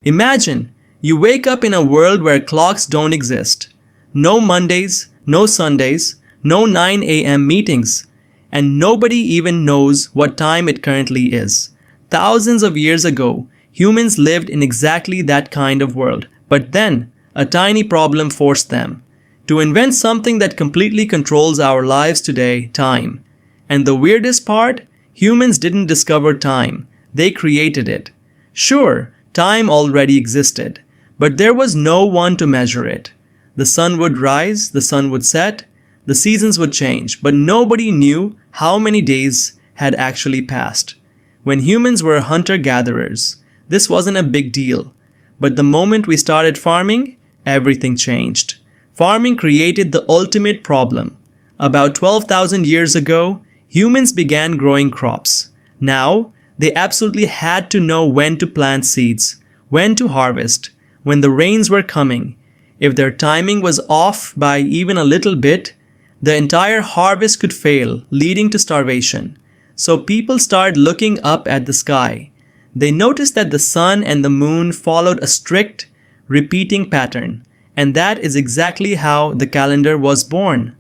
Imagine you wake up in a world where clocks don't exist. No Mondays, no Sundays, no 9 a.m. meetings, and nobody even knows what time it currently is. Thousands of years ago, humans lived in exactly that kind of world. But then, a tiny problem forced them to invent something that completely controls our lives today, time. And the weirdest part, humans didn't discover time. They created it. Sure, time already existed, but there was no one to measure it. The sun would rise, the sun would set, the seasons would change, but nobody knew how many days had actually passed. When humans were hunter-gatherers, this wasn't a big deal. But the moment we started farming, everything changed. Farming created the ultimate problem. About 12,000 years ago, humans began growing crops. Now, they absolutely had to know when to plant seeds, when to harvest, when the rains were coming. If their timing was off by even a little bit, the entire harvest could fail, leading to starvation. So people started looking up at the sky. They noticed that the sun and the moon followed a strict, repeating pattern, and that is exactly how the calendar was born.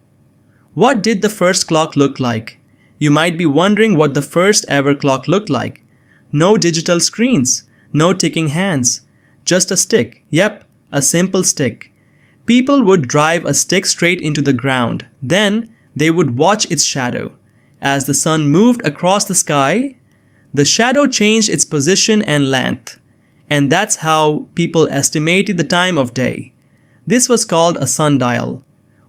What did the first clock look like? You might be wondering what the first ever clock looked like. No digital screens, no ticking hands, just a stick. Yep, a simple stick. People would drive a stick straight into the ground. Then they would watch its shadow. As the sun moved across the sky, the shadow changed its position and length. And that's how people estimated the time of day. This was called a sundial,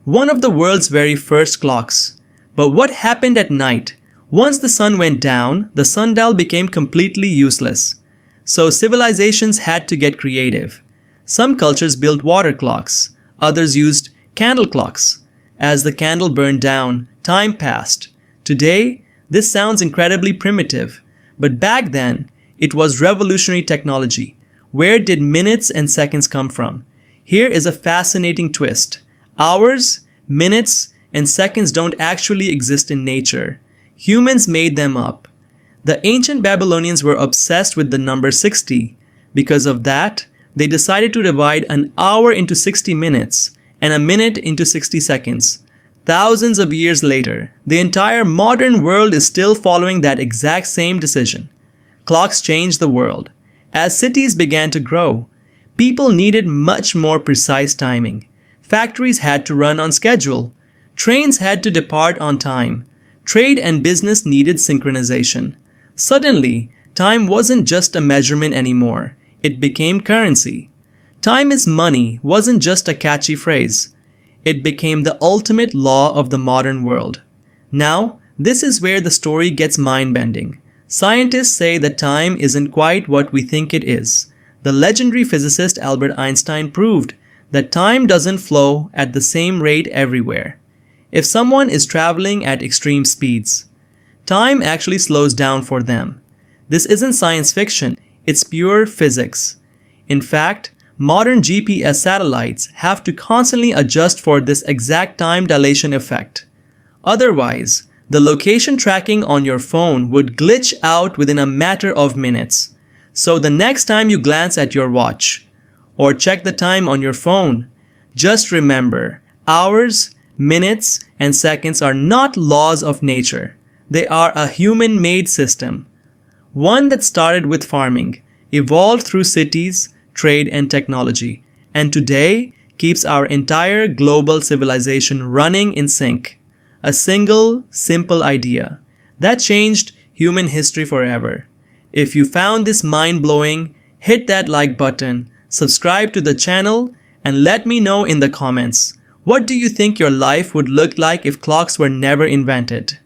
one of the world's very first clocks. But what happened at night? Once the sun went down, the sundial became completely useless. So civilizations had to get creative. Some cultures built water clocks. Others used candle clocks. As the candle burned down, time passed. Today, this sounds incredibly primitive. But back then, it was revolutionary technology. Where did minutes and seconds come from? Here is a fascinating twist. Hours, minutes, and seconds don't actually exist in nature. Humans made them up. The ancient Babylonians were obsessed with the number 60. Because of that, they decided to divide an hour into 60 minutes and a minute into 60 seconds. Thousands of years later, the entire modern world is still following that exact same decision. Clocks changed the world. As cities began to grow, people needed much more precise timing. Factories had to run on schedule. Trains had to depart on time. Trade and business needed synchronization. Suddenly, time wasn't just a measurement anymore. It became currency. Time is money wasn't just a catchy phrase. It became the ultimate law of the modern world. Now, this is where the story gets mind-bending. Scientists say that time isn't quite what we think it is. The legendary physicist Albert Einstein proved that time doesn't flow at the same rate everywhere. If someone is traveling at extreme speeds, time actually slows down for them. This isn't science fiction, it's pure physics. In fact, modern GPS satellites have to constantly adjust for this exact time dilation effect. Otherwise, the location tracking on your phone would glitch out within a matter of minutes. So the next time you glance at your watch or check the time on your phone, just remember, hours, minutes, and seconds are not laws of nature. They are a human-made system. One that started with farming, evolved through cities, trade, and technology, and today keeps our entire global civilization running in sync. A single, simple idea that changed human history forever. If you found this mind-blowing, hit that like button, subscribe to the channel, and let me know in the comments. What do you think your life would look like if clocks were never invented?